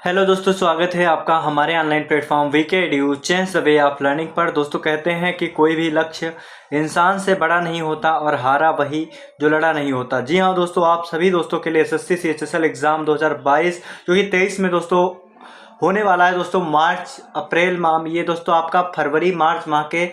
Hello दोस्तों, स्वागत है आपका हमारे online platform VK edu change the way of learning पर। दोस्तों कहते हैं कि कोई भी लक्ष्य इंसान से बड़ा नहीं होता और हारा वही जो लड़ा नहीं होता। जी हाँ दोस्तों, आप सभी दोस्तों के लिए एसएससी सीएचएसएल एग्ज़ाम 2022 जो कि 23 में दोस्तों होने वाला है दोस्तों, मार्च अप्रैल माह, ये दोस्तों आपका फरवरी मार्च माह के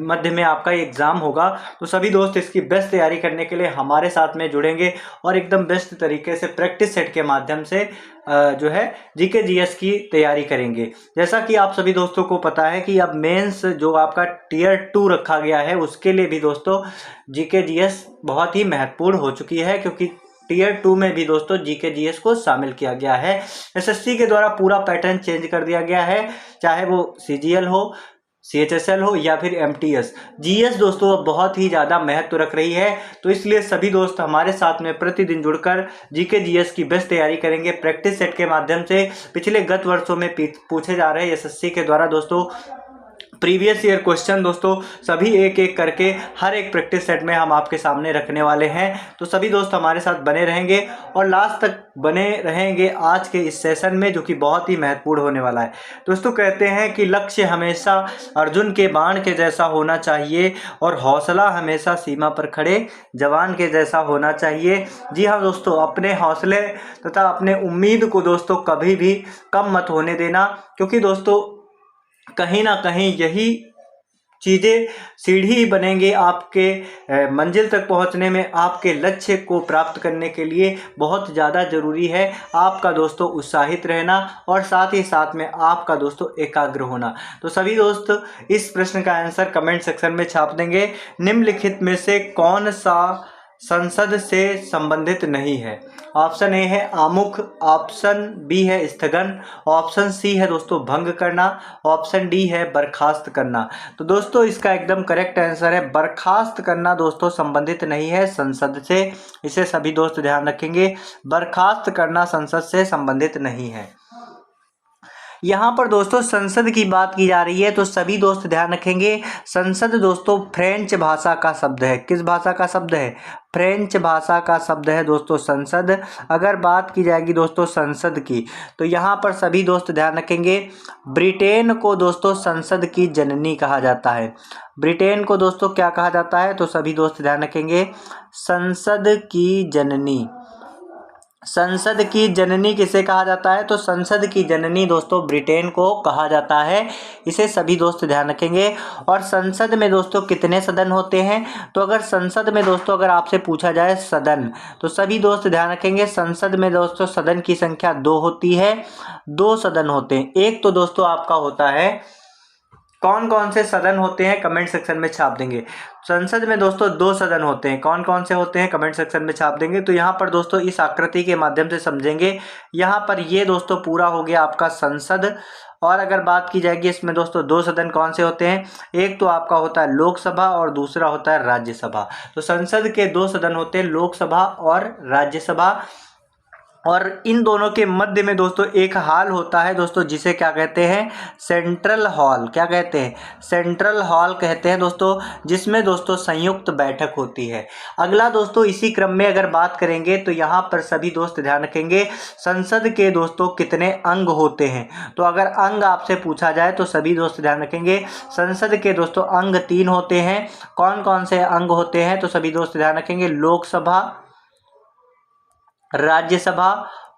मध्य में आपका एग्ज़ाम होगा। तो सभी दोस्त इसकी बेस्ट तैयारी करने के लिए हमारे साथ में जुड़ेंगे और एकदम बेस्ट तरीके से प्रैक्टिस सेट के माध्यम से जो है जीके जीएस की तैयारी करेंगे। जैसा कि आप सभी दोस्तों को पता है कि अब मेंस जो आपका टीयर 2 रखा गया है, उसके लिए भी दोस्तों जीके जीएस बहुत ही महत्वपूर्ण हो चुकी है, क्योंकि टीयर 2 में भी दोस्तों जीके जीएस को शामिल किया गया है। एसएससी के द्वारा पूरा पैटर्न चेंज कर दिया गया है, चाहे वो सीजीएल हो, सीएचएसएल हो या फिर एमटीएस। जीएस दोस्तों बहुत ही ज़्यादा महत्व रख रही है, तो इसलिए सभी दोस्त हमारे साथ में प्रतिदिन जुड़कर जीके जीएस की बेस्ट तैयारी करेंगे प्रैक्टिस सेट के माध्यम से। पिछले गत वर्षों में पूछे जा रहे एसएससी के द्वारा दोस्तों प्रीवियस ईयर क्वेश्चन दोस्तों सभी एक एक करके हर एक प्रैक्टिस सेट में हम आपके सामने रखने वाले हैं। तो सभी दोस्त हमारे साथ बने रहेंगे और लास्ट तक बने रहेंगे आज के इस सेशन में, जो कि बहुत ही महत्वपूर्ण होने वाला है। दोस्तों कहते हैं कि लक्ष्य हमेशा अर्जुन के बाण के जैसा होना चाहिए और हौसला हमेशा सीमा पर खड़े जवान के जैसा होना चाहिए। जी हाँ दोस्तों, अपने हौसले तथा अपने उम्मीद को दोस्तों कभी भी कम मत होने देना, क्योंकि दोस्तों कहीं ना कहीं यही चीज़ें सीढ़ी बनेंगे आपके मंजिल तक पहुंचने में। आपके लक्ष्य को प्राप्त करने के लिए बहुत ज़्यादा ज़रूरी है आपका दोस्तों उत्साहित रहना और साथ ही साथ में आपका दोस्तों एकाग्र होना। तो सभी दोस्त इस प्रश्न का आंसर कमेंट सेक्शन में छाप देंगे। निम्नलिखित में से कौन सा संसद से संबंधित नहीं है? ऑप्शन ए है आमुख, ऑप्शन बी है स्थगन, ऑप्शन सी है दोस्तों भंग करना, ऑप्शन डी है बर्खास्त करना। तो दोस्तों इसका एकदम करेक्ट आंसर है बर्खास्त करना दोस्तों संबंधित नहीं है संसद से। इसे सभी दोस्त ध्यान रखेंगे, बर्खास्त करना संसद से संबंधित नहीं है। यहाँ पर दोस्तों संसद की बात की जा रही है, तो सभी दोस्त ध्यान रखेंगे। संसद दोस्तों फ्रेंच भाषा का शब्द है। किस भाषा का शब्द है? फ्रेंच भाषा का शब्द है दोस्तों संसद। अगर बात की जाएगी दोस्तों संसद की, तो यहाँ पर सभी दोस्त ध्यान रखेंगे, ब्रिटेन को दोस्तों संसद की जननी कहा जाता है। ब्रिटेन को दोस्तों क्या कहा जाता है? तो सभी दोस्त ध्यान रखेंगे, संसद की जननी। संसद की जननी किसे कहा जाता है? तो संसद की जननी दोस्तों ब्रिटेन को कहा जाता है। इसे सभी दोस्त ध्यान रखेंगे। और संसद में दोस्तों कितने सदन होते हैं? तो अगर संसद में दोस्तों अगर आपसे पूछा जाए सदन, तो सभी दोस्त ध्यान रखेंगे, संसद में दोस्तों सदन की संख्या 2 होती है। 2 सदन होते हैं। एक तो दोस्तों आपका होता है, कौन कौन से सदन होते हैं कमेंट सेक्शन में छाप देंगे। संसद में दोस्तों 2 सदन होते हैं, कौन कौन से होते हैं कमेंट सेक्शन में छाप देंगे। तो यहाँ पर दोस्तों इस आकृति के माध्यम से समझेंगे। यहाँ पर ये दोस्तों पूरा हो गया आपका संसद। और अगर बात की जाएगी इसमें दोस्तों 2 सदन कौन से होते हैं? एक तो आपका होता है लोकसभा और दूसरा होता है राज्यसभा। तो संसद के 2 सदन होते हैं, लोकसभा और राज्यसभा। और इन दोनों के मध्य में दोस्तों एक हॉल होता है दोस्तों, जिसे क्या कहते हैं? Central hall. क्या कहते हैं? सेंट्रल हॉल कहते हैं दोस्तों, जिसमें दोस्तों संयुक्त बैठक होती है। अगला दोस्तों इसी क्रम में अगर बात करेंगे, तो यहाँ पर सभी दोस्त ध्यान रखेंगे, संसद के दोस्तों कितने अंग होते हैं? तो अगर अंग आपसे पूछा जाए तो सभी दोस्त ध्यान रखेंगे, संसद के दोस्तों अंग 3 होते हैं। कौन कौन से अंग होते हैं? तो सभी दोस्त ध्यान रखेंगे, लोकसभा, राज्यसभा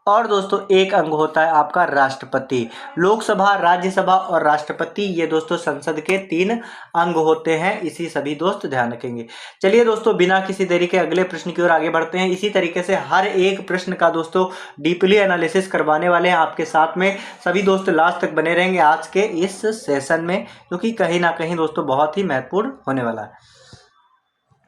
और दोस्तों एक अंग होता है आपका राष्ट्रपति। लोकसभा, राज्यसभा और राष्ट्रपति, ये दोस्तों संसद के 3 अंग होते हैं। इसी सभी दोस्त ध्यान रखेंगे। चलिए दोस्तों बिना किसी देरी के अगले प्रश्न की ओर आगे बढ़ते हैं। इसी तरीके से हर एक प्रश्न का दोस्तों डीपली एनालिसिस करवाने वाले हैं आपके साथ में। सभी दोस्त लास्ट तक बने रहेंगे आज के इस सेशन में, क्योंकि कहीं ना कहीं दोस्तों बहुत ही महत्वपूर्ण होने वाला है।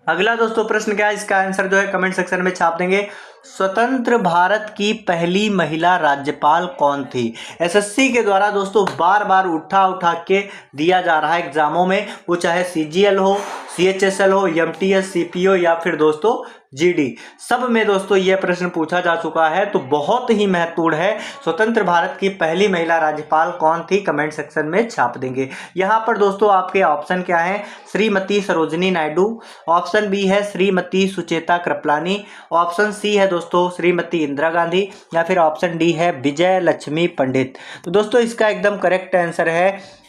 अगला दोस्तों प्रश्न क्या है, इसका आंसर जो है कमेंट सेक्शन में छाप देंगे। स्वतंत्र भारत की पहली महिला राज्यपाल कौन थी? एसएससी के द्वारा दोस्तों बार बार उठा के दिया जा रहा है एग्जामों में, वो चाहे सीजीएल हो, सीएचएसएल हो, एमटीएस, सीपीओ या फिर दोस्तों जीडी, सब में दोस्तों यह प्रश्न पूछा जा चुका है। तो बहुत ही महत्वपूर्ण है, स्वतंत्र भारत की पहली महिला राज्यपाल कौन थी? कमेंट सेक्शन में छाप देंगे। यहाँ पर दोस्तों आपके ऑप्शन क्या है? श्रीमती सरोजिनी नायडू, ऑप्शन बी है श्रीमती सुचेता कृपलानी, ऑप्शन सी है दोस्तों श्रीमती इंदिरा गांधी या फिर ऑप्शन डी है विजय लक्ष्मी पंडित। तो दोस्तों इसका एकदम करेक्ट आंसर है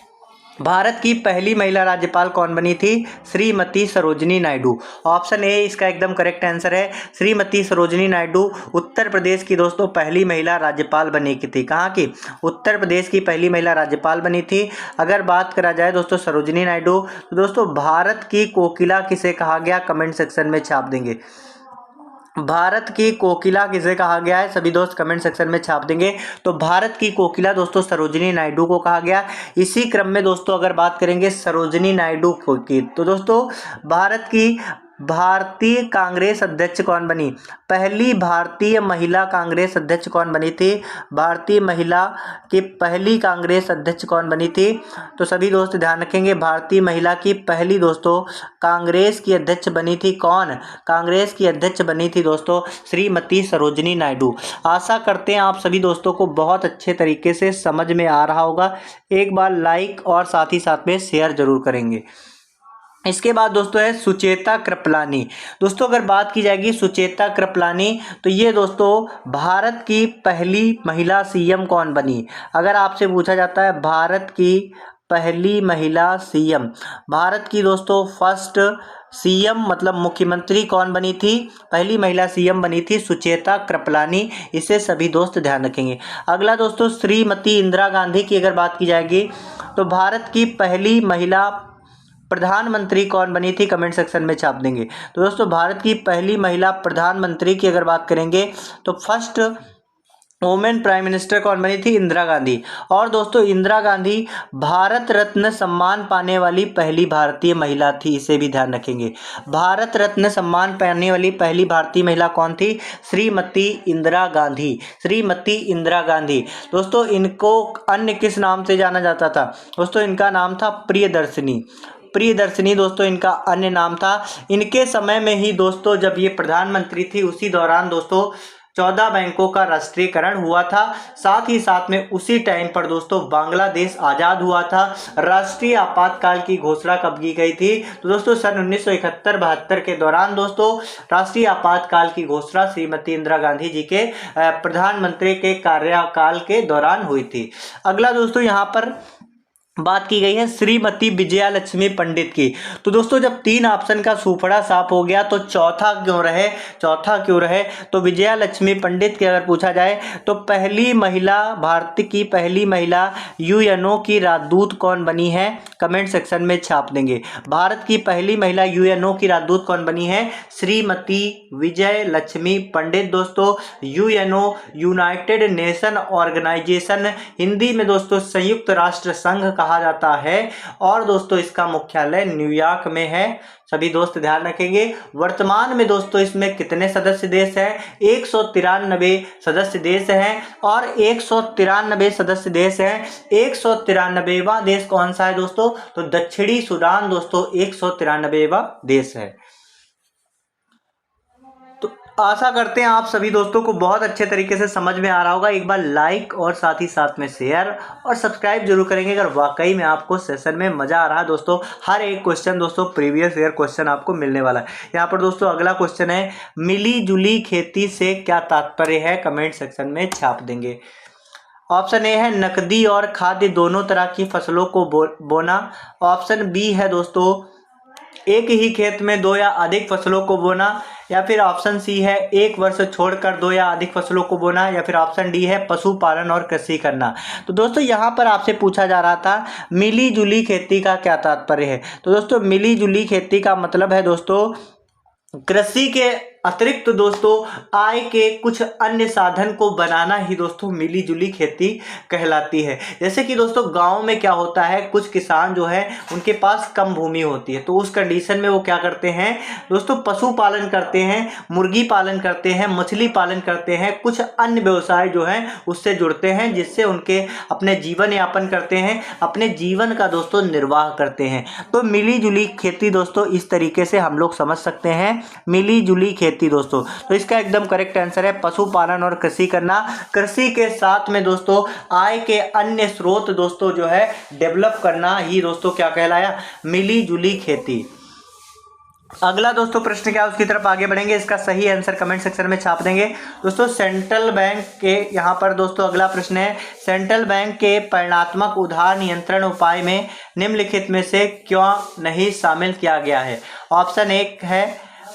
भारत की पहली महिला राज्यपाल कौन बनी थी? श्रीमती सरोजिनी नायडू। ऑप्शन ए इसका एकदम करेक्ट आंसर है श्रीमती सरोजिनी नायडू उत्तर प्रदेश की दोस्तों पहली महिला राज्यपाल बनी की थी। कहाँ की? उत्तर प्रदेश की पहली महिला राज्यपाल बनी थी। अगर बात करा जाए दोस्तों सरोजिनी नायडू, तो दोस्तों भारत की कोकिला किसे कहा गया? कमेंट सेक्शन में छाप देंगे। भारत की कोकिला किसे कहा गया है? सभी दोस्त कमेंट सेक्शन में छाप देंगे। तो भारत की कोकिला दोस्तों सरोजिनी नायडू को कहा गया। इसी क्रम में दोस्तों अगर बात करेंगे सरोजिनी नायडू की, तो दोस्तों भारत की भारतीय कांग्रेस अध्यक्ष कौन बनी? पहली भारतीय महिला कांग्रेस अध्यक्ष कौन बनी थी? भारतीय महिला की पहली कांग्रेस अध्यक्ष कौन बनी थी? तो सभी दोस्त ध्यान रखेंगे, भारतीय महिला की पहली दोस्तों कांग्रेस की अध्यक्ष बनी थी कौन? कांग्रेस की अध्यक्ष बनी थी दोस्तों श्रीमती सरोजिनी नायडू। आशा करते हैं आप सभी दोस्तों को बहुत अच्छे तरीके से समझ में आ रहा होगा। एक बार लाइक और साथ ही साथ में शेयर जरूर करेंगे। इसके बाद दोस्तों है सुचेता कृपलानी। दोस्तों अगर बात की जाएगी सुचेता कृपलानी, तो ये दोस्तों भारत की पहली महिला सीएम कौन बनी? अगर आपसे पूछा जाता है भारत की पहली महिला सीएम, भारत की दोस्तों फर्स्ट सीएम मतलब मुख्यमंत्री कौन बनी थी? पहली महिला सीएम बनी थी सुचेता कृपलानी। इसे सभी दोस्त ध्यान रखेंगे। अगला दोस्तों श्रीमती इंदिरा गांधी की अगर बात की जाएगी, तो भारत की पहली महिला प्रधानमंत्री कौन बनी थी? कमेंट सेक्शन में छाप देंगे। तो दोस्तों भारत की पहली महिला प्रधानमंत्री की अगर बात करेंगे, तो फर्स्ट वुमेन प्राइम मिनिस्टर कौन बनी थी? इंदिरा गांधी। और दोस्तों इंदिरा गांधी भारत रत्न सम्मान पाने वाली पहली भारतीय महिला थी, इसे भी ध्यान रखेंगे। भारत रत्न सम्मान पाने वाली पहली भारतीय महिला कौन थी? श्रीमती इंदिरा गांधी। श्रीमती इंदिरा गांधी। दोस्तों इनको अन्य किस नाम से जाना जाता था? दोस्तों इनका नाम था प्रियदर्शिनी। प्रियदर्शिनी दोस्तों इनका अन्य नाम था। इनके समय में ही दोस्तों जब ये प्रधानमंत्री थी, उसी दौरान दोस्तों 14 बैंकों का राष्ट्रीयकरण हुआ था। साथ ही साथ में उसी टाइम पर दोस्तों बांग्लादेश आज़ाद हुआ था। राष्ट्रीय आपातकाल की घोषणा कब की गई थी? तो दोस्तों सन 1971-72 के दौरान दोस्तों राष्ट्रीय आपातकाल की घोषणा श्रीमती इंदिरा गांधी जी के प्रधानमंत्री के कार्यकाल के दौरान हुई थी। अगला दोस्तों यहाँ पर बात की गई है श्रीमती विजया लक्ष्मी पंडित की। तो दोस्तों जब 3 ऑप्शन का सूफड़ा साफ हो गया, तो चौथा क्यों रहे? तो विजया लक्ष्मी पंडित की अगर पूछा जाए, तो पहली महिला, भारत की पहली महिला यूएनओ की राजदूत कौन बनी है? कमेंट सेक्शन में छाप देंगे। भारत की पहली महिला यूएनओ की राजदूत कौन बनी है? श्रीमती विजय लक्ष्मी पंडित। दोस्तों UNO United Nation Organisation, Hindi में दोस्तों संयुक्त राष्ट्र संघ कहा जाता है, और दोस्तों इसका मुख्यालय न्यूयॉर्क में है। सभी दोस्त ध्यान रखेंगे। वर्तमान में दोस्तों इसमें कितने सदस्य देश हैं? 193 सदस्य देश हैं, और 193 सदस्य देश हैं। 193वां देश कौन सा है दोस्तों? तो दक्षिणी सूडान दोस्तों 193वां देश है। आशा करते हैं आप सभी दोस्तों को बहुत अच्छे तरीके से समझ में आ रहा होगा। एक बार लाइक और साथ ही साथ में शेयर और सब्सक्राइब जरूर करेंगे अगर वाकई में आपको सेशन में मजा आ रहा है। दोस्तों हर एक क्वेश्चन दोस्तों प्रीवियस ईयर क्वेश्चन आपको मिलने वाला है। यहाँ पर दोस्तों अगला क्वेश्चन है, मिली जुली खेती से क्या तात्पर्य है? कमेंट सेक्शन में छाप देंगे। ऑप्शन ए है नकदी और खाद्य दोनों तरह की फसलों को बोना। ऑप्शन बी है दोस्तों एक ही खेत में 2 या अधिक फसलों को बोना। या फिर ऑप्शन सी है 1 वर्ष छोड़कर 2 या अधिक फसलों को बोना। या फिर ऑप्शन डी है पशुपालन और कृषि करना। तो दोस्तों यहाँ पर आपसे पूछा जा रहा था मिली जुली खेती का क्या तात्पर्य है? तो दोस्तों मिली जुली खेती का मतलब है दोस्तों कृषि के अतिरिक्त दोस्तों आय के कुछ अन्य साधन को बनाना ही दोस्तों मिली जुली खेती कहलाती है। जैसे कि दोस्तों गांव में क्या होता है, कुछ किसान जो है उनके पास कम भूमि होती है, तो उस कंडीशन में वो क्या करते हैं दोस्तों, पशुपालन करते हैं, मुर्गी पालन करते हैं, मछली पालन करते हैं, कुछ अन्य व्यवसाय जो है उससे जुड़ते हैं, जिससे उनके अपने जीवन यापन करते हैं, अपने जीवन का दोस्तों निर्वाह करते हैं। तो मिली जुली खेती दोस्तों इस तरीके से हम लोग समझ सकते हैं मिली जुली खेती दोस्तों। तो इसका एकदम करेक्ट आंसर है पशुपालन और कृषि करना। कृषि के साथ में दोस्तों आय के अन्य स्रोत दोस्तों जो है डेवलप करना ही दोस्तों क्या कहलाया, मिली जुली खेती। अगला दोस्तों प्रश्न क्या है उसकी तरफ आगे बढ़ेंगे। इसका सही आंसर कमेंट सेक्शन में छाप देंगे। दोस्तों सेंट्रल बैंक के यहाँ पर दोस्तों अगला प्रश्न है, सेंट्रल बैंक के परिणात्मक उधार नियंत्रण उपाय में निम्नलिखित में से क्यों नहीं शामिल किया गया है। ऑप्शन एक है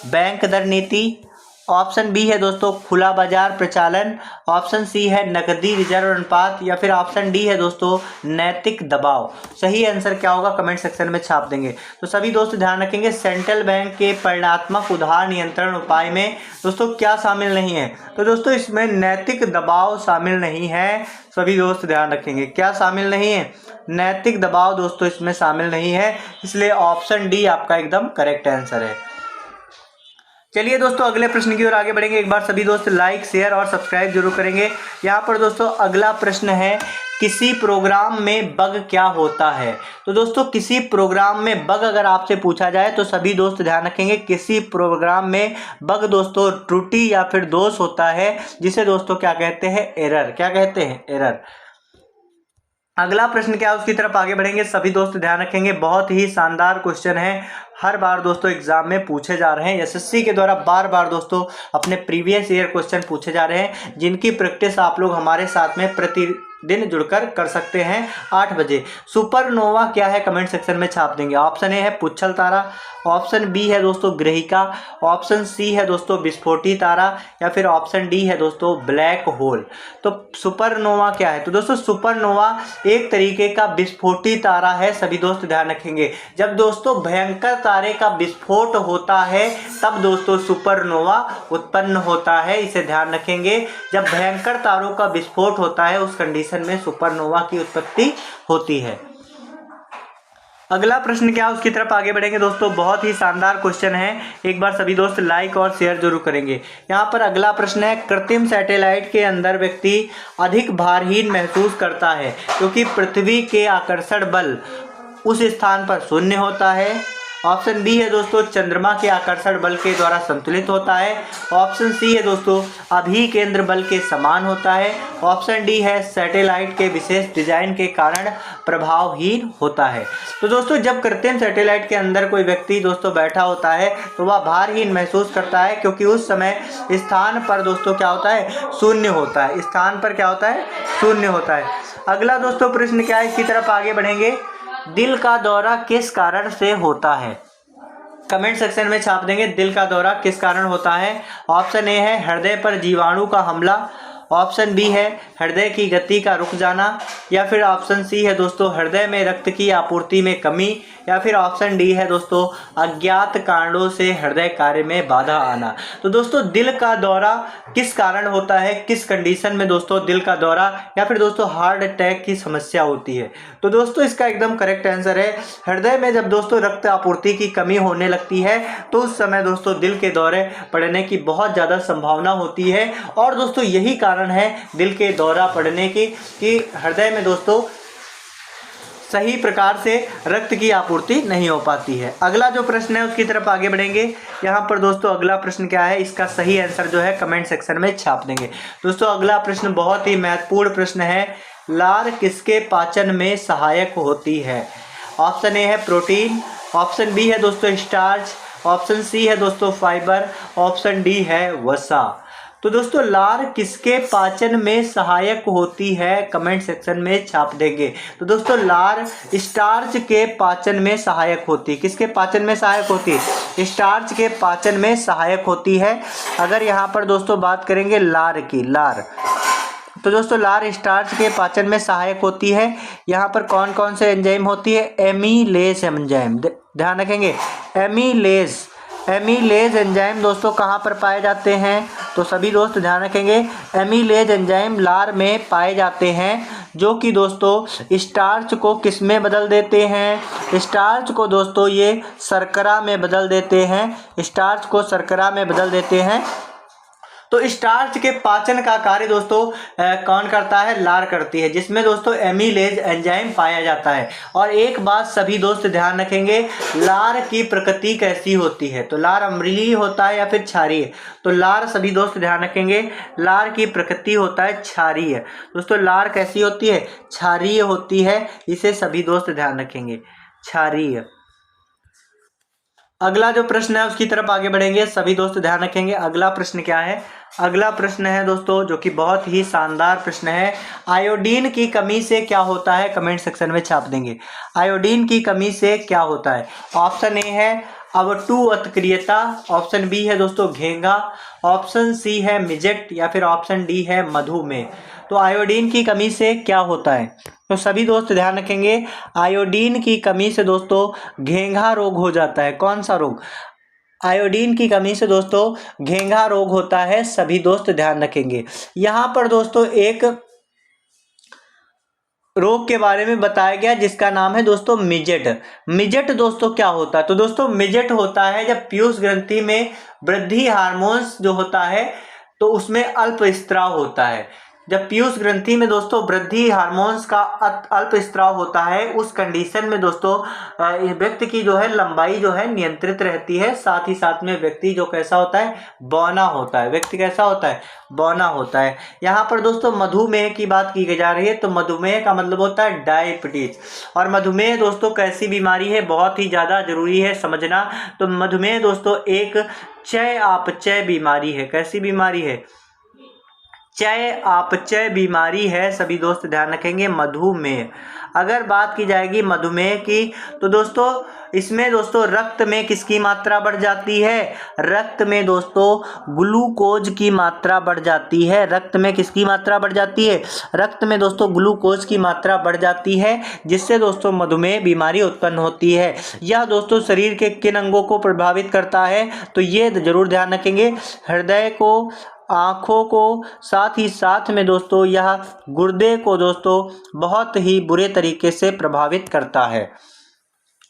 बैंक दर नीति, ऑप्शन बी है दोस्तों खुला बाजार प्रचालन, ऑप्शन सी है नकदी रिजर्व अनुपात, या फिर ऑप्शन डी है दोस्तों नैतिक दबाव। सही आंसर क्या होगा कमेंट सेक्शन में छाप देंगे। तो सभी दोस्त ध्यान रखेंगे, सेंट्रल बैंक के परिणात्मक उधार नियंत्रण उपाय में दोस्तों क्या शामिल नहीं है। तो दोस्तों इसमें नैतिक दबाव शामिल नहीं है। सभी दोस्त ध्यान रखेंगे, क्या शामिल नहीं है, नैतिक दबाव दोस्तों इसमें शामिल नहीं है, इसलिए ऑप्शन डी आपका एकदम करेक्ट आंसर है। चलिए दोस्तों अगले प्रश्न की ओर आगे बढ़ेंगे। एक बार सभी दोस्त लाइक शेयर और सब्सक्राइब जरूर करेंगे। यहाँ पर दोस्तों अगला प्रश्न है, किसी प्रोग्राम में बग क्या होता है। तो दोस्तों किसी प्रोग्राम में बग अगर आपसे पूछा जाए तो सभी दोस्त ध्यान रखेंगे, किसी प्रोग्राम में बग दोस्तों त्रुटि या फिर दोष होता है, जिसे दोस्तों क्या कहते हैं, एरर। क्या कहते हैं, एरर। अगला प्रश्न क्या है उसकी तरफ आगे बढ़ेंगे। सभी दोस्त ध्यान रखेंगे, बहुत ही शानदार क्वेश्चन है, हर बार दोस्तों एग्जाम में पूछे जा रहे हैं। एसएससी के द्वारा बार बार दोस्तों अपने प्रीवियस ईयर क्वेश्चन पूछे जा रहे हैं, जिनकी प्रैक्टिस आप लोग हमारे साथ में प्रतिदिन जुड़कर कर सकते हैं 8 बजे। सुपरनोवा क्या है कमेंट सेक्शन में छाप देंगे। ऑप्शन ए है पुच्छल तारा, ऑप्शन बी है दोस्तों ग्रहिका, ऑप्शन सी है दोस्तों विस्फोटी तारा, या फिर ऑप्शन डी है दोस्तों ब्लैक होल। तो सुपरनोवा क्या है। तो दोस्तों सुपरनोवा एक तरीके का विस्फोटी तारा है। सभी दोस्त ध्यान रखेंगे, जब दोस्तों भयंकर तारे का विस्फोट होता है तब दोस्तों सुपरनोवा उत्पन्न होता है। इसे ध्यान रखेंगे, जब भयंकर तारों का विस्फोट होता है उस कंडीशन में सुपरनोवा की उत्पत्ति होती है। अगला प्रश्न क्या है उसकी तरफ आगे बढ़ेंगे। दोस्तों बहुत ही शानदार क्वेश्चन है, एक बार सभी दोस्त लाइक और शेयर जरूर करेंगे। यहाँ पर अगला प्रश्न है, कृत्रिम सैटेलाइट के अंदर व्यक्ति अधिक भारहीन महसूस करता है क्योंकि पृथ्वी के आकर्षण बल उस स्थान पर शून्य होता है। ऑप्शन बी है दोस्तों चंद्रमा के आकर्षण बल के द्वारा संतुलित होता है, ऑप्शन सी है दोस्तों अभिकेंद्र बल के समान होता है, ऑप्शन डी है सैटेलाइट के विशेष डिजाइन के कारण प्रभावहीन होता है। तो दोस्तों जब कृत्रिम सैटेलाइट के अंदर कोई व्यक्ति दोस्तों बैठा होता है तो वह भारहीन महसूस करता है, क्योंकि उस समय स्थान पर दोस्तों क्या होता है, शून्य होता है। स्थान पर क्या होता है, शून्य होता है। अगला दोस्तों प्रश्न क्या है, इसकी तरफ आगे बढ़ेंगे। दिल का दौरा किस कारण से होता है, कमेंट सेक्शन में छाप देंगे। दिल का दौरा किस कारण होता है। ऑप्शन ए है हृदय पर जीवाणु का हमला, ऑप्शन बी है हृदय की गति का रुक जाना, या फिर ऑप्शन सी है दोस्तों हृदय में रक्त की आपूर्ति में कमी, या फिर ऑप्शन डी है दोस्तों अज्ञात कारणों से हृदय कार्य में बाधा आना। तो दोस्तों दिल का दौरा किस कारण होता है, किस कंडीशन में दोस्तों दिल का दौरा या फिर दोस्तों हार्ट अटैक की समस्या होती है। तो दोस्तों इसका एकदम करेक्ट आंसर है हृदय में जब दोस्तों रक्त आपूर्ति की कमी होने लगती है तो उस समय दोस्तों दिल के दौरे पड़ने की बहुत ज़्यादा संभावना होती है। और दोस्तों यही कारण है दिल के दौरा पड़ने की कि हृदय में दोस्तों सही प्रकार से रक्त की आपूर्ति नहीं हो पाती है। अगला जो प्रश्न है उसकी तरफ आगे बढ़ेंगे। यहाँ पर दोस्तों अगला प्रश्न क्या है, इसका सही आंसर जो है कमेंट सेक्शन में छाप देंगे। दोस्तों अगला प्रश्न बहुत ही महत्वपूर्ण प्रश्न है, लार किसके पाचन में सहायक होती है। ऑप्शन ए है प्रोटीन, ऑप्शन बी है दोस्तों स्टार्च, ऑप्शन सी है दोस्तों फाइबर, ऑप्शन डी है वसा। तो दोस्तों लार किसके पाचन में सहायक होती है, कमेंट सेक्शन में छाप देंगे। तो दोस्तों लार स्टार्च के पाचन में सहायक होती है। किसके पाचन में सहायक होती है, स्टार्च के पाचन में सहायक होती है। अगर यहाँ पर दोस्तों बात करेंगे लार की, लार, तो दोस्तों लार स्टार्च के पाचन में सहायक होती है। यहाँ पर कौन कौन से एंजाइम होती है, एमीलेज एंजाइम, ध्यान रखेंगे। एमीलेज एंजाइम दोस्तों कहाँ पर पाए जाते हैं, तो सभी दोस्त ध्यान रखेंगे एमीलेज एंजाइम लार में पाए जाते हैं, जो कि दोस्तों स्टार्च को किस में बदल देते हैं, स्टार्च को दोस्तों ये शर्करा में बदल देते हैं, स्टार्च को शर्करा में बदल देते हैं। तो स्टार्च के पाचन का कार्य दोस्तों कौन करता है, लार करती है, जिसमें दोस्तों एमीलेज एंजाइम पाया जाता है। और एक बात सभी दोस्त ध्यान रखेंगे, लार की प्रकृति कैसी होती है, तो लार अम्लीय होता है या फिर क्षारीय। तो लार सभी दोस्त ध्यान रखेंगे, लार की प्रकृति होता है क्षारीय। दोस्तों लार कैसी होती है, क्षारीय होती है, इसे सभी दोस्त ध्यान रखेंगे, क्षारीय। अगला जो प्रश्न है उसकी तरफ आगे बढ़ेंगे। सभी दोस्त ध्यान रखेंगे। अगला प्रश्न क्या है? अगला प्रश्न है दोस्तों जो कि बहुत ही शानदार प्रश्न है। आयोडीन की कमी से क्या होता है? कमेंट सेक्शन में छाप देंगे। आयोडीन की कमी से क्या होता है? ऑप्शन ए है अवटु अतक्रियता, ऑप्शन बी है दोस्तों घेंगा, ऑप्शन सी है मिजेट, या फिर ऑप्शन डी है मधुमेह। तो आयोडीन की कमी से क्या होता है? तो सभी दोस्त ध्यान रखेंगे। आयोडीन की कमी से दोस्तों घेंघा रोग हो जाता है। कौन सा रोग? आयोडीन की कमी से दोस्तों घेंघा रोग होता है। सभी दोस्त ध्यान रखेंगे। यहाँ पर दोस्तों एक रोग के बारे में बताया गया जिसका नाम है दोस्तों मिजेट। मिजेट दोस्तों क्या होता है? तो दोस्तों मिजेट होता है जब पीयूष ग्रंथि में वृद्धि हार्मोन्स जो होता है तो उसमें अल्प स्त्राव होता है। जब पीयूष ग्रंथि में दोस्तों वृद्धि हार्मोन्स का अल्प स्त्राव होता है, उस कंडीशन में दोस्तों व्यक्ति की जो है लंबाई जो है नियंत्रित रहती है। साथ ही साथ में व्यक्ति जो कैसा होता है? बौना होता है। व्यक्ति कैसा होता है? बौना होता है। यहाँ पर दोस्तों मधुमेह की बात की जा रही है। तो मधुमेह का मतलब होता है डायबिटीज। और मधुमेह दोस्तों कैसी बीमारी है? बहुत ही ज़्यादा जरूरी है समझना। तो मधुमेह दोस्तों एक चय अपचय बीमारी है। कैसी बीमारी है? चय अपचय बीमारी है। सभी दोस्त ध्यान रखेंगे। मधुमेह, अगर बात की जाएगी मधुमेह की तो दोस्तों इसमें दोस्तों रक्त में किसकी मात्रा बढ़ जाती है? रक्त में दोस्तों ग्लूकोज की मात्रा बढ़ जाती है। रक्त में किसकी मात्रा बढ़ जाती है? रक्त में दोस्तों ग्लूकोज की मात्रा बढ़ जाती है, जिससे दोस्तों मधुमेह बीमारी उत्पन्न होती है। यह दोस्तों शरीर के किन अंगों को प्रभावित करता है? तो ये जरूर ध्यान रखेंगे। हृदय को, आँखों को, साथ ही साथ में दोस्तों यह गुर्दे को दोस्तों बहुत ही बुरे तरीके से प्रभावित करता है।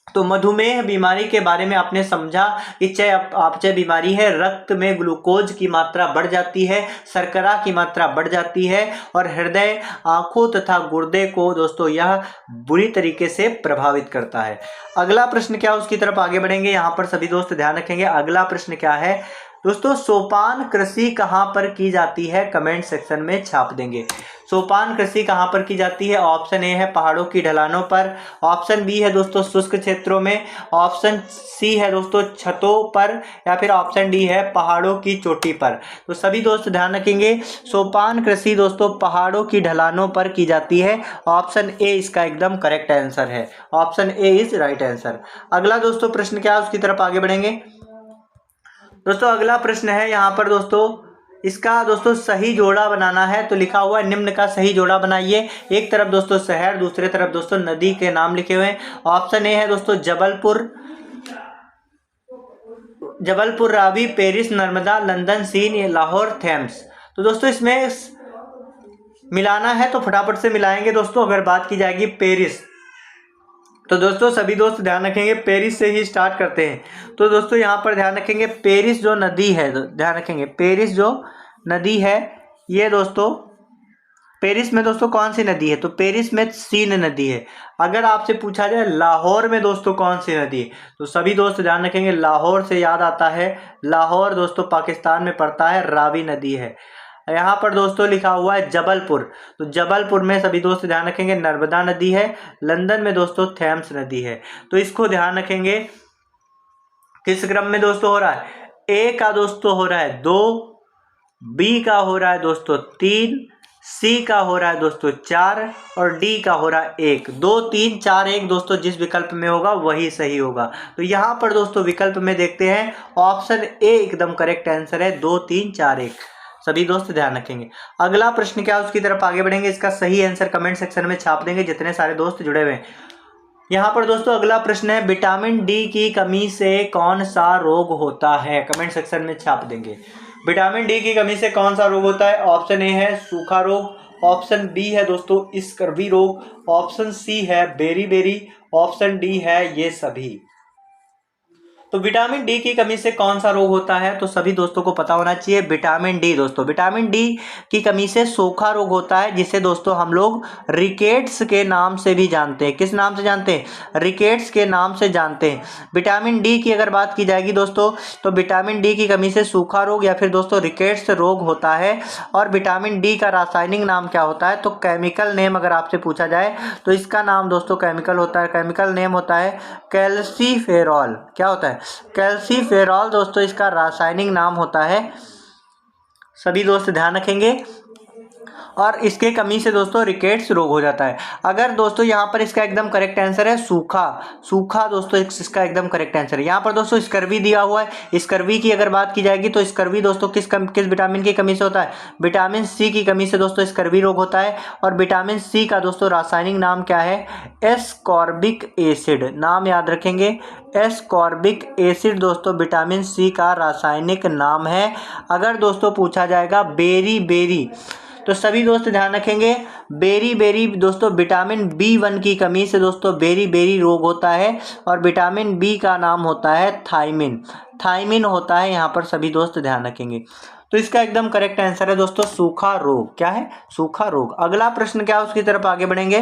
तो मधुमेह बीमारी के बारे में आपने समझा कि चय अपचय बीमारी है। रक्त में ग्लूकोज की मात्रा बढ़ जाती है, शर्करा की मात्रा बढ़ जाती है और हृदय, आँखों तथा गुर्दे को दोस्तों यह बुरी तरीके से प्रभावित करता है। अगला प्रश्न क्या, उसकी तरफ आगे बढ़ेंगे। यहाँ पर सभी दोस्त ध्यान रखेंगे। अगला प्रश्न क्या है दोस्तों? सोपान कृषि कहाँ पर की जाती है? कमेंट सेक्शन में छाप देंगे। सोपान कृषि कहाँ पर की जाती है? ऑप्शन ए है पहाड़ों की ढलानों पर, ऑप्शन बी है दोस्तों शुष्क क्षेत्रों में, ऑप्शन सी है दोस्तों छतों पर, या फिर ऑप्शन डी है पहाड़ों की चोटी पर। तो सभी दोस्त ध्यान रखेंगे। सोपान कृषि दोस्तों पहाड़ों की ढलानों पर की जाती है। ऑप्शन ए इसका एकदम करेक्ट आंसर है। Option A is right answer. अगला दोस्तों प्रश्न क्या है, उसकी तरफ आगे बढ़ेंगे। दोस्तों अगला प्रश्न है यहाँ पर दोस्तों, इसका दोस्तों सही जोड़ा बनाना है। तो लिखा हुआ है निम्न का सही जोड़ा बनाइए। एक तरफ दोस्तों शहर, दूसरे तरफ दोस्तों नदी के नाम लिखे हुए हैं। ऑप्शन ए है दोस्तों Jabalpur, Ravi, Paris, Narmada, London, Seine, Lahore, Thames. तो दोस्तों इसमें मिलाना है तो फटाफट से मिलाएंगे दोस्तों। अगर बात की जाएगी पेरिस, तो दोस्तों सभी दोस्त ध्यान रखेंगे पेरिस से ही स्टार्ट करते हैं। तो दोस्तों यहाँ पर ध्यान रखेंगे पेरिस जो नदी है, ध्यान रखेंगे पेरिस जो नदी है, ये दोस्तों पेरिस में दोस्तों कौन सी नदी है? तो पेरिस में सीन नदी है। अगर आपसे पूछा जाए लाहौर में दोस्तों कौन सी नदी है, तो सभी दोस्त ध्यान रखेंगे लाहौर से याद आता है, लाहौर दोस्तों पाकिस्तान में पड़ता है, रावी नदी है। यहाँ पर दोस्तों लिखा हुआ है जबलपुर, तो जबलपुर में सभी दोस्त ध्यान रखेंगे नर्मदा नदी है। लंदन में दोस्तों थेम्स नदी है। तो इसको ध्यान रखेंगे किस क्रम में दोस्तों हो रहा है। ए का दोस्तों हो रहा है 2, बी का हो रहा है दोस्तों 3, सी का हो रहा है दोस्तों 4 और डी का हो रहा है 1। 2 3 4 1 दोस्तों जिस विकल्प में होगा वही सही होगा। तो यहाँ पर दोस्तों विकल्प में देखते हैं ऑप्शन ए एकदम करेक्ट आंसर है, 2 3 4 1। सभी दोस्त ध्यान रखेंगे। अगला प्रश्न क्या है, उसकी तरफ आगे बढ़ेंगे। इसका सही आंसर कमेंट सेक्शन में छाप देंगे जितने सारे दोस्त जुड़े हुए हैं। यहाँ पर दोस्तों अगला प्रश्न है विटामिन डी की कमी से कौन सा रोग होता है? कमेंट सेक्शन में छाप देंगे। विटामिन डी की कमी से कौन सा रोग होता है? ऑप्शन ए है सूखा रोग, ऑप्शन बी है दोस्तों स्कर्वी रोग, ऑप्शन सी है बेरी बेरी, ऑप्शन डी है ये सभी। तो विटामिन डी की कमी से कौन सा रोग होता है? तो सभी दोस्तों को पता होना चाहिए विटामिन डी दोस्तों, विटामिन डी की कमी से सूखा रोग होता है, जिसे दोस्तों हम लोग रिकेट्स के नाम से भी जानते हैं। किस नाम से जानते हैं? रिकेट्स के नाम से जानते हैं। विटामिन डी की अगर बात की जाएगी दोस्तों, तो विटामिन डी की कमी से सूखा रोग या फिर दोस्तों रिकेट्स रोग होता है। और विटामिन डी का रासायनिक नाम क्या होता है? तो केमिकल नेम अगर आपसे पूछा जाए तो इसका नाम दोस्तों केमिकल नेम होता है कैल्सीफेरॉल। क्या होता है? कैल्सीफेरॉल दोस्तों इसका रासायनिक नाम होता है, सभी दोस्त ध्यान रखेंगे। और इसके कमी से दोस्तों रिकेट्स रोग हो जाता है। अगर दोस्तों यहाँ पर इसका एकदम करेक्ट आंसर है सूखा, सूखा दोस्तों इसका एकदम करेक्ट आंसर है। यहाँ पर दोस्तों स्कर्वी दिया हुआ है। स्कर्वी की अगर बात की जाएगी तो स्कर्वी दोस्तों किस विटामिन की कमी से होता है? विटामिन सी की कमी से दोस्तों स्कर्वी रोग होता है। और विटामिन सी का दोस्तों रासायनिक नाम क्या है? एस्कॉर्बिक एसिड, नाम याद रखेंगे, एस्कॉर्बिक एसिड दोस्तों विटामिन सी का रासायनिक नाम है। अगर दोस्तों पूछा जाएगा बेरी बेरी, तो सभी दोस्त ध्यान रखेंगे, बेरी बेरी दोस्तों विटामिन B1 की कमी से दोस्तों बेरी बेरी रोग होता है। और विटामिन बी का नाम होता है थायमिन, थायमिन होता है यहाँ पर, सभी दोस्त ध्यान रखेंगे। तो इसका एकदम करेक्ट आंसर है दोस्तों सूखा रोग। क्या है? सूखा रोग। अगला प्रश्न क्या है, उसकी तरफ आगे बढ़ेंगे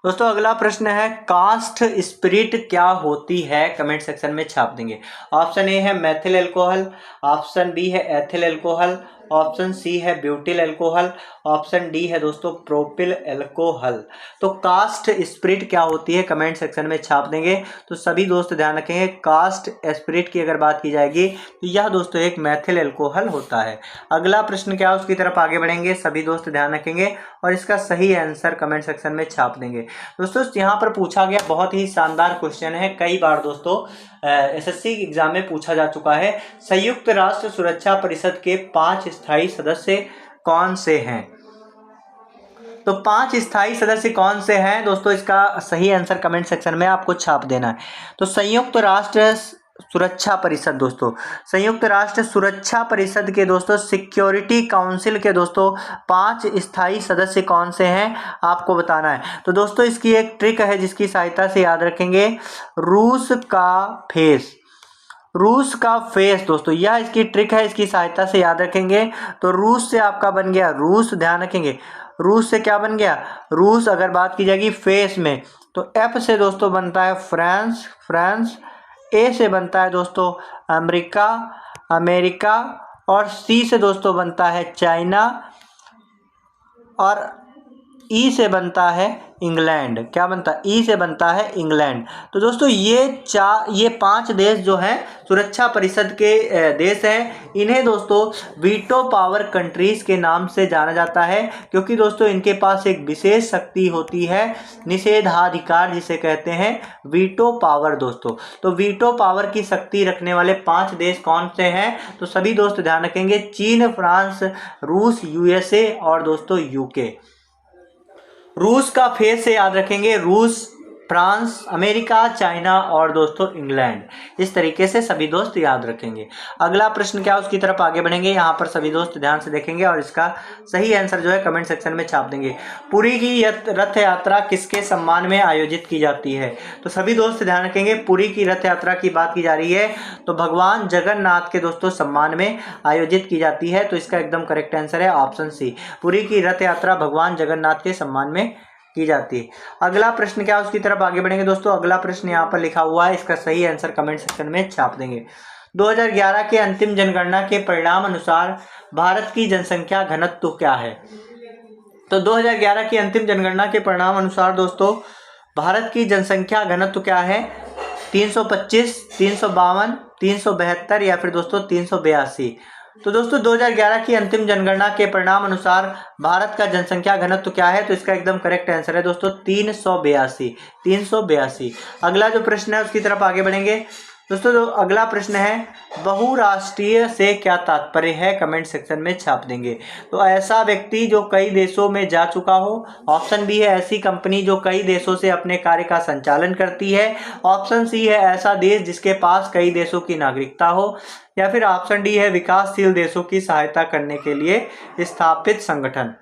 दोस्तों। अगला प्रश्न है कास्ट स्पिरिट क्या होती है? कमेंट सेक्शन में छाप देंगे। ऑप्शन ए है मेथिल एल्कोहल, ऑप्शन बी है एथिल एल्कोहल, ऑप्शन सी है ब्यूटिल एल्कोहल, ऑप्शन डी है दोस्तों प्रोपिल एल्कोहल। तो कास्ट स्पिरिट क्या होती है? कमेंट सेक्शन में छाप देंगे। तो सभी दोस्त ध्यान रखेंगे, कास्ट स्पिरिट की अगर बात की जाएगी तो यह दोस्तों एक मेथिल एल्कोहल होता है। अगला प्रश्न क्या है, उसकी तरफ आगे बढ़ेंगे, सभी दोस्त ध्यान रखेंगे और इसका सही आंसर कमेंट सेक्शन में छाप देंगे। दोस्तों यहाँ पर पूछा गया बहुत ही शानदार क्वेश्चन है, कई बार दोस्तों एसएससी एग्जाम में पूछा जा चुका है। संयुक्त राष्ट्र सुरक्षा परिषद के 5 स्थायी सदस्य कौन से हैं? तो 5 स्थायी सदस्य कौन से हैं दोस्तों? इसका सही आंसर कमेंट सेक्शन में आपको छाप देना है। तो संयुक्त राष्ट्र सुरक्षा परिषद दोस्तों, संयुक्त राष्ट्र सुरक्षा परिषद के दोस्तों सिक्योरिटी काउंसिल के दोस्तों 5 स्थायी सदस्य कौन से हैं आपको बताना है। तो दोस्तों इसकी एक ट्रिक है जिसकी सहायता से याद रखेंगे, रूस का फेस, रूस का फेस दोस्तों, यह इसकी ट्रिक है, इसकी सहायता से याद रखेंगे। तो रूस से आपका बन गया रूस, ध्यान रखेंगे, रूस से क्या बन गया? रूस। अगर बात की जाएगी फेस में तो एफ से दोस्तों बनता है फ्रांस, फ्रांस। ए से बनता है दोस्तों अमेरिका, अमेरिका। और सी से दोस्तों बनता है चाइना। और ई से बनता है इंग्लैंड। क्या बनता है? ई से बनता है इंग्लैंड। तो दोस्तों ये 5 देश जो हैं सुरक्षा परिषद के देश हैं, इन्हें दोस्तों वीटो पावर कंट्रीज के नाम से जाना जाता है, क्योंकि दोस्तों इनके पास एक विशेष शक्ति होती है, निषेधाधिकार जिसे कहते हैं, वीटो पावर दोस्तों। तो वीटो पावर की शक्ति रखने वाले 5 देश कौन से हैं? तो सभी दोस्त ध्यान रखेंगे, चीन, फ्रांस, रूस, यूएसए और दोस्तों यूके। रूस का फेस से याद रखेंगे, रूस, फ्रांस, अमेरिका, चाइना और दोस्तों इंग्लैंड। इस तरीके से सभी दोस्त याद रखेंगे। अगला प्रश्न क्या है, उसकी तरफ आगे बढ़ेंगे। यहाँ पर सभी दोस्त ध्यान से देखेंगे और इसका सही आंसर जो है कमेंट सेक्शन में छाप देंगे। पुरी की रथ यात्रा किसके सम्मान में आयोजित की जाती है? तो सभी दोस्त ध्यान रखेंगे, पुरी की रथ यात्रा की बात की जा रही है तो भगवान जगन्नाथ के दोस्तों सम्मान में आयोजित की जाती है। तो इसका एकदम करेक्ट आंसर है ऑप्शन सी, पुरी की रथ यात्रा भगवान जगन्नाथ के सम्मान में की जाती है। अगला प्रश्न क्या है, उसकी तरफ आगे बढ़ेंगे दोस्तों। अगला प्रश्न यहाँ पर लिखा हुआ है, इसका सही आंसर कमेंट सेक्शन में छाप देंगे। 2011 के अंतिम जनगणना के परिणाम अनुसार भारत की जनसंख्या घनत्व क्या है? तो 2011 की अंतिम जनगणना के परिणाम अनुसार दोस्तों भारत की जनसंख्या घनत्व क्या है? 325, 352, 372 या फिर दोस्तों 382। तो दोस्तों 2011 की अंतिम जनगणना के परिणाम अनुसार भारत का जनसंख्या घनत्व क्या है? तो इसका एकदम करेक्ट आंसर है दोस्तों 382, 382। अगला जो प्रश्न है उसकी तरफ आगे बढ़ेंगे दोस्तों। जो अगला प्रश्न है, बहुराष्ट्रीय से क्या तात्पर्य है? कमेंट सेक्शन में छाप देंगे। तो ऐसा व्यक्ति जो कई देशों में जा चुका हो। ऑप्शन बी है ऐसी कंपनी जो कई देशों से अपने कार्य का संचालन करती है। ऑप्शन सी है ऐसा देश जिसके पास कई देशों की नागरिकता हो। या फिर ऑप्शन डी है विकासशील देशों की सहायता करने के लिए स्थापित संगठन।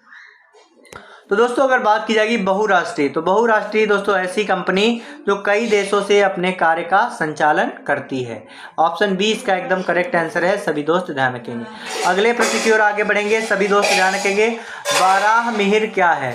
तो दोस्तों अगर बात की जाएगी बहुराष्ट्रीय, तो बहुराष्ट्रीय दोस्तों ऐसी कंपनी जो कई देशों से अपने कार्य का संचालन करती है। ऑप्शन बी इसका एकदम करेक्ट आंसर है, सभी दोस्त ध्यान रखेंगे। अगले प्रश्न की ओर आगे बढ़ेंगे, सभी दोस्त ध्यान रखेंगे। बारहमिहिर क्या है?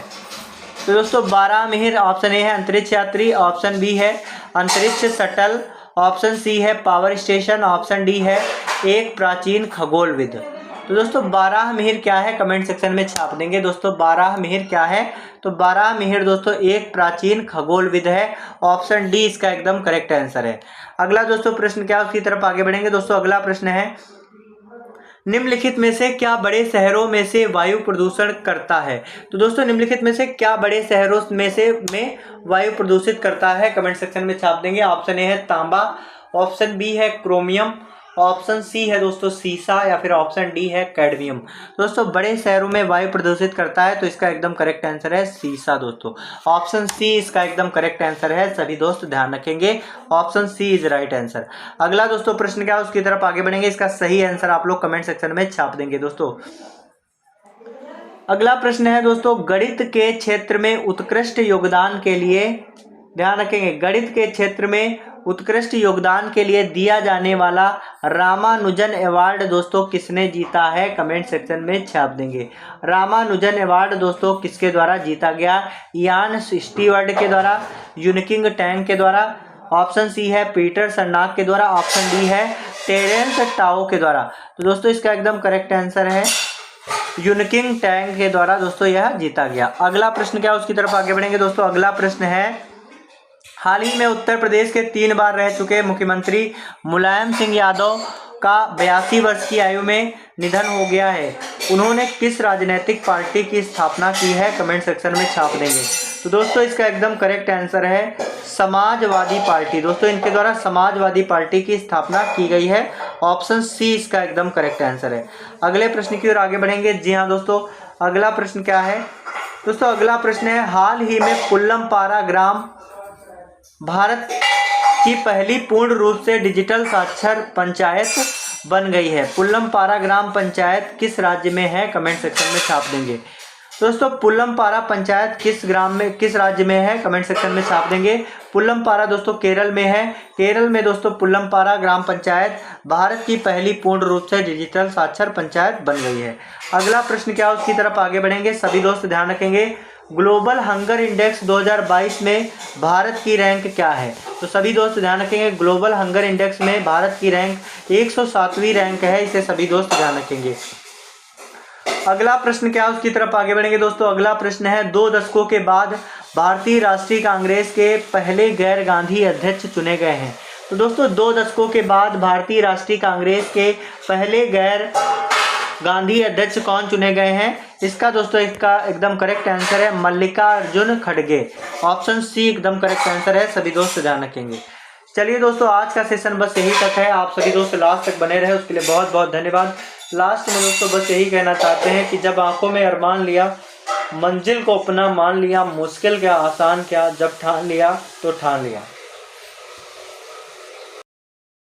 तो दोस्तों बारहमिहिर ऑप्शन ए है अंतरिक्ष यात्री, ऑप्शन बी है अंतरिक्ष शटल, ऑप्शन सी है पावर स्टेशन, ऑप्शन डी है एक प्राचीन खगोलविद। तो दोस्तों बारहमिहिर क्या है, कमेंट सेक्शन में छाप देंगे दोस्तों। बारहमिहिर क्या है, तो बारहमिहिर दोस्तों एक प्राचीन खगोलविद है। ऑप्शन डी इसका एकदम करेक्ट आंसर है। अगला दोस्तों प्रश्न क्या, उसकी तरफ आगे बढ़ेंगे दोस्तों। अगला प्रश्न है, निम्नलिखित में से क्या बड़े शहरों में से वायु प्रदूषण करता है। तो दोस्तों निम्नलिखित में से क्या बड़े शहरों में वायु प्रदूषित करता है, कमेंट सेक्शन में छाप देंगे। ऑप्शन ए है तांबा, ऑप्शन बी है क्रोमियम, ऑप्शन सी है दोस्तों सीसा, या फिर ऑप्शन डी है कैडमियम। दोस्तों बड़े शहरों में वायु प्रदूषित करता है तो इसका एकदम करेक्ट आंसर है सीसा दोस्तों। ऑप्शन सी इसका एकदम करेक्ट आंसर है, सभी दोस्त ध्यान रखेंगे, option C is right answer. अगला दोस्तों प्रश्न क्या है, उसकी तरफ आगे बढ़ेंगे। इसका सही आंसर आप लोग कमेंट सेक्शन में छाप देंगे दोस्तों। अगला प्रश्न है दोस्तों, गणित के क्षेत्र में उत्कृष्ट योगदान के लिए, ध्यान रखेंगे, गणित के क्षेत्र में उत्कृष्ट योगदान के लिए दिया जाने वाला रामानुजन अवार्ड दोस्तों किसने जीता है, कमेंट सेक्शन में छाप देंगे। रामानुजन अवार्ड दोस्तों किसके द्वारा जीता गया, इयान स्टीवर्ट के द्वारा, यूनकिंग टैंग के द्वारा, ऑप्शन सी है पीटर सरनाक के द्वारा, ऑप्शन डी है टेरेंस टाओ के द्वारा। तो दोस्तों इसका एकदम करेक्ट आंसर है यूनकिंग टैंग के द्वारा दोस्तों यह जीता गया। अगला प्रश्न क्या, उसकी तरफ आगे बढ़ेंगे दोस्तों। अगला प्रश्न है, हाल ही में उत्तर प्रदेश के 3 बार रह चुके मुख्यमंत्री मुलायम सिंह यादव का 82 वर्ष की आयु में निधन हो गया है। उन्होंने किस राजनीतिक पार्टी की स्थापना की है, कमेंट सेक्शन में छाप देंगे। तो दोस्तों इसका एकदम करेक्ट आंसर है समाजवादी पार्टी। दोस्तों इनके द्वारा समाजवादी पार्टी की स्थापना की गई है, ऑप्शन सी इसका एकदम करेक्ट आंसर है। अगले प्रश्न की ओर आगे बढ़ेंगे। जी हाँ दोस्तों, अगला प्रश्न क्या है दोस्तों, अगला प्रश्न है, हाल ही में पुल्लमपारा ग्राम भारत की पहली पूर्ण रूप से डिजिटल साक्षर पंचायत बन गई है। पुल्लमपारा ग्राम पंचायत किस राज्य में है, कमेंट सेक्शन में छाप देंगे। दोस्तों पुल्लमपारा पंचायत किस राज्य में है, कमेंट सेक्शन में छाप देंगे। पुल्लमपारा दोस्तों केरल में है। केरल में दोस्तों पुल्लमपारा ग्राम पंचायत भारत की पहली पूर्ण रूप से डिजिटल साक्षर पंचायत बन गई है। अगला प्रश्न क्या, उसकी तरफ आगे बढ़ेंगे। सभी दोस्त ध्यान रखेंगे, ग्लोबल हंगर इंडेक्स 2022 में भारत की रैंक क्या है। तो सभी दोस्त ध्यान रखेंगे, ग्लोबल हंगर इंडेक्स में भारत की रैंक 107वीं रैंक है, इसे सभी दोस्त ध्यान रखेंगे। अगला प्रश्न क्या, उसकी तरफ आगे बढ़ेंगे दोस्तों। अगला प्रश्न है, 2 दशकों के बाद भारतीय राष्ट्रीय कांग्रेस के पहले गैर गांधी अध्यक्ष चुने गए हैं। तो दोस्तों 2 दशकों के बाद भारतीय राष्ट्रीय कांग्रेस के पहले गैर गांधी अध्यक्ष कौन चुने गए हैं, इसका दोस्तों इसका एकदम करेक्ट आंसर है मल्लिकार्जुन खड़गे। ऑप्शन सी एकदम करेक्ट आंसर है, सभी दोस्त ध्यान रखेंगे। चलिए दोस्तों आज का सेशन बस यही तक है। आप सभी दोस्त लास्ट तक बने रहे उसके लिए बहुत बहुत धन्यवाद। लास्ट में दोस्तों बस यही कहना चाहते हैं कि जब आंखों में अरमान लिया, मंजिल को अपना मान लिया, मुश्किल क्या आसान क्या, जब ठान लिया तो ठान लिया।